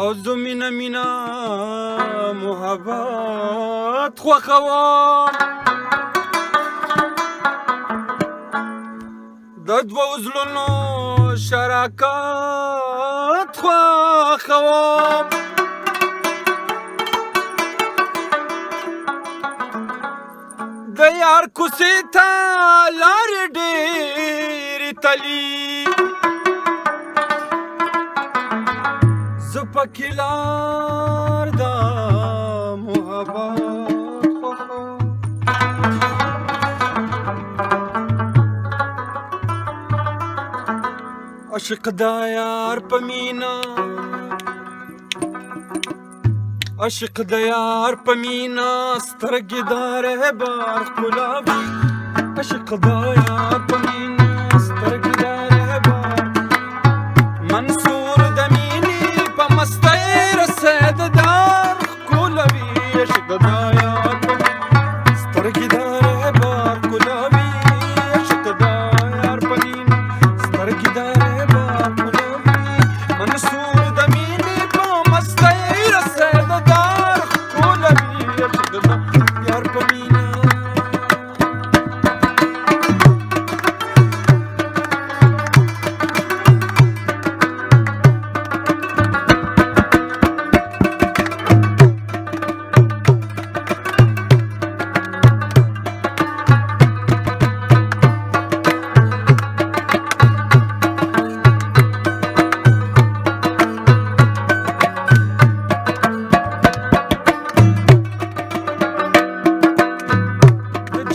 او زه مینه مینه محبت خوښوم د دوو زړونو شراکت خوښوم د یار کوڅې ته لارې ډېرې تلي زه پکې لار د محبت خوښوم عشق د یار په مینا عشق د یار په مینا سترګې د رهبر ښکلاوي عشق د یار په مینا سترګې د رهبر منصور د مینې په مستۍ رسېددار ښکلاوي عشق د یار په مینا سترګې د رهبر ښکلاوي عشق د یار په مینا سترګې د رهبر ښکلاوي منصور د مینې په مستۍ رسېددار ښکلاوي عشق د یار په مینا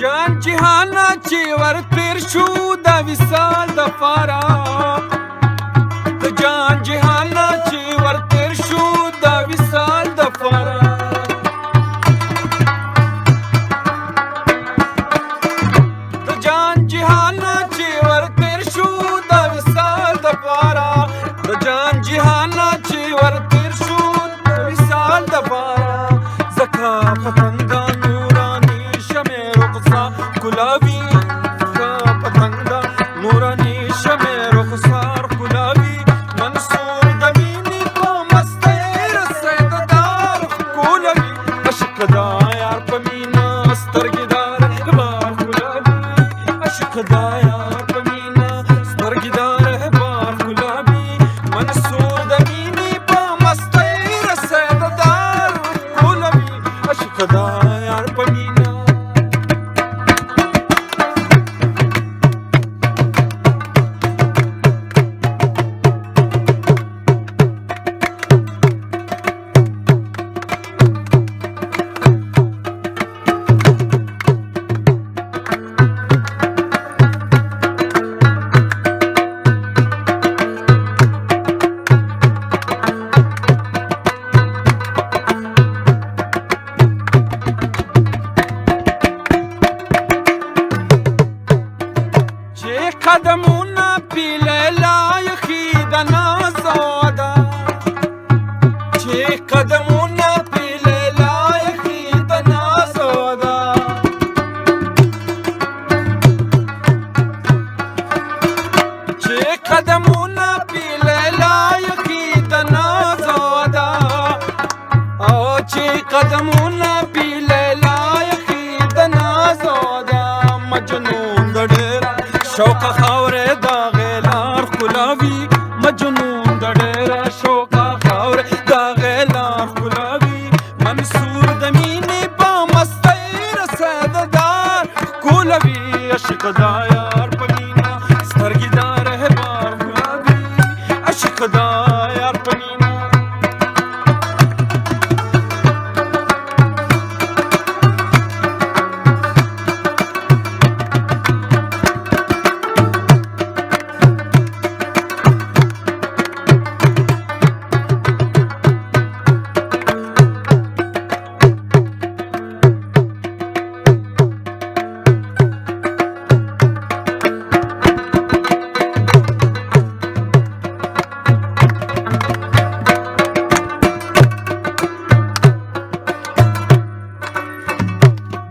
جان جهانا چې ور تیر شو د وصال د پاره د جان جهانا چې ور تیر شو د وصال د پاره د جان جهانا چې ور تیر شو د وصال د پاره د جان جهانا چې ور تیر شو د وصال د پاره زکا پتنګا गुलाबी का पतंगा नूरानी शमे रुखसार गुलाबी मंसूर दमीनी को मस्ते रसेदार गुलाबी अशक दा यार पमीना स्तरगिदार बार गुलाबी अशक दा यार पमीना स्तरगिदार बार गुलाबी मंसूर दमीनी को मस्ते रसेदार गुलाबी अशक दा यार पमीना قدمونا پیلیلا یخی د نازاده چې قدمونا پیلیلا یخی د نازاده چې قدمونا پیلیلا یخی د نازاده او چې قدمونا پیلیلا یخی د نازاده مجنون د ډېر شوق خاورې د غیلار ښکلاوي مجنون د ډېره شوقه خاورې د غیلار ښکلاوي منصور د مینې په مستۍ رسېددار ښکلاوي عشق د یار په مینا سترګې د رهبر ښکلاوي عشق د یار په مینا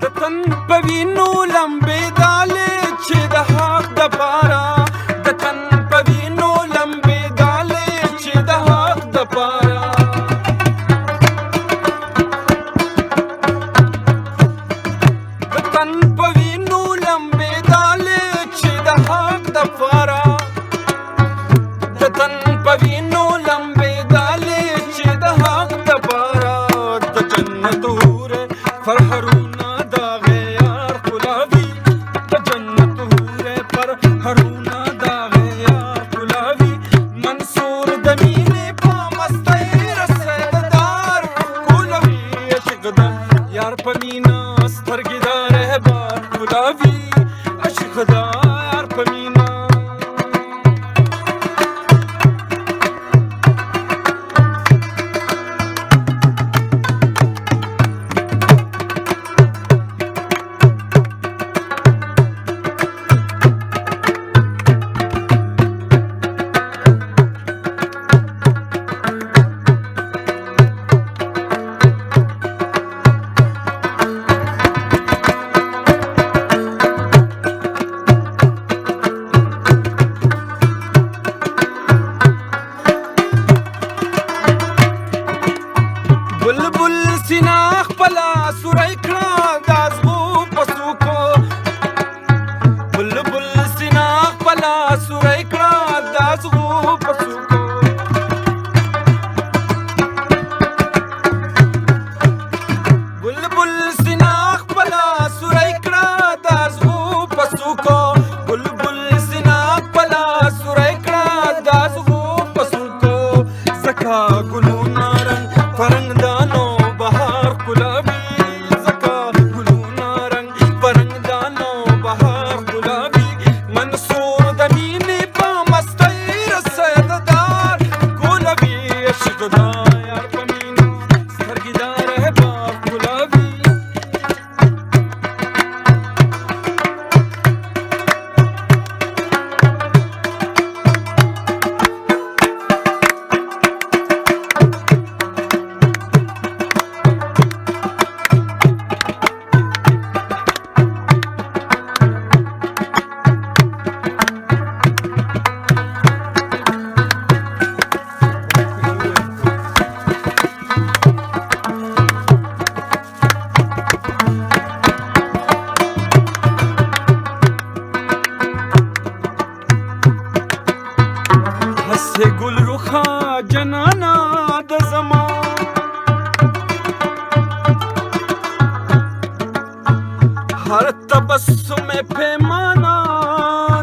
د تن په وینو لمبې دالې چې د حق د پاره تن په وینو لمبېدلې چې د حق دپاره د تن په وینو لمبېدلې چې د حق دپاره د جنت حورې فرحرونه داغې یار ښکلاوي د جنت حورې فرحرونه داغې یار ښکلاوي منصور د مینې په مستۍ رسېدار ښکلوي عشق د یار په مینه سترګې د رهبر ښکلاوي عشق د یار په مینه بلبل سینا خپله سوری کړه د ازغو په څوکو بلبل سینا خپله سوری کړه د ازغو په څوکو بلبل سینا خپله سوری کړه د ازغو په څوکو بلبل سینا خپله سوری کړه د ازغو په څوکو ځکه ګلونه رنګ فرنګ دانو بهار ښکلاوي ځکه ګلونه رنګ فرنګ دانو بهار ښکلاوي منصور د مینې په مستۍ رسېدار ښکلوي عشق د یار په مینه سترګې د رهبر ښکلاوي هسې ګل رخه جنانا د زمان هر تبسم پیمانا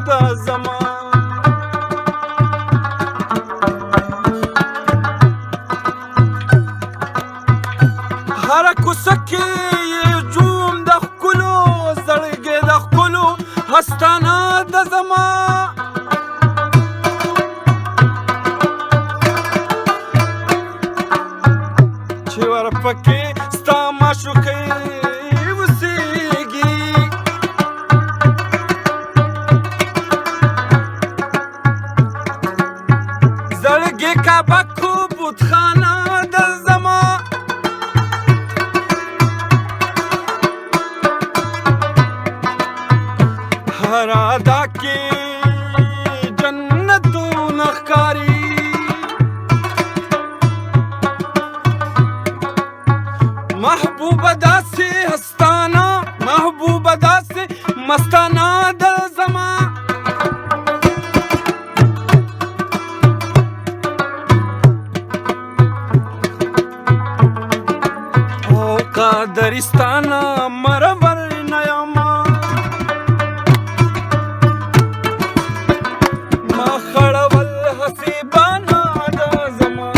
د زمان هر کوڅه کې یې جوم د ښکلو زړګې د ښکلو هستانه د زمان چې ورپکې ستا معشوقۍ اوسېږي زړګې کعبه کو بتخانه د زمان هر ادا کې جنتونه ښکاري محبوبه داسې هستانه محبوبه داسې مستانه د زمان او قادرستانه مرور نه یمه ما خړول حسیبانه د زمان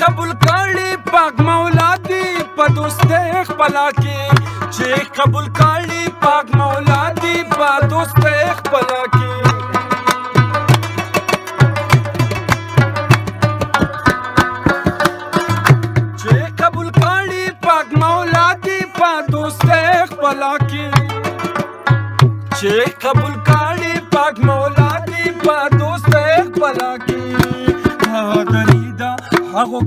قبول کړي پاک مولا دی په دوستۍ خپله کې چې قبول کړي پاک مولا دی په دوستۍ خپله کې چې قبول کړي پلا کې چې قبول کړي پاک مولا دی په دوست پلا کې دا دریدا هغه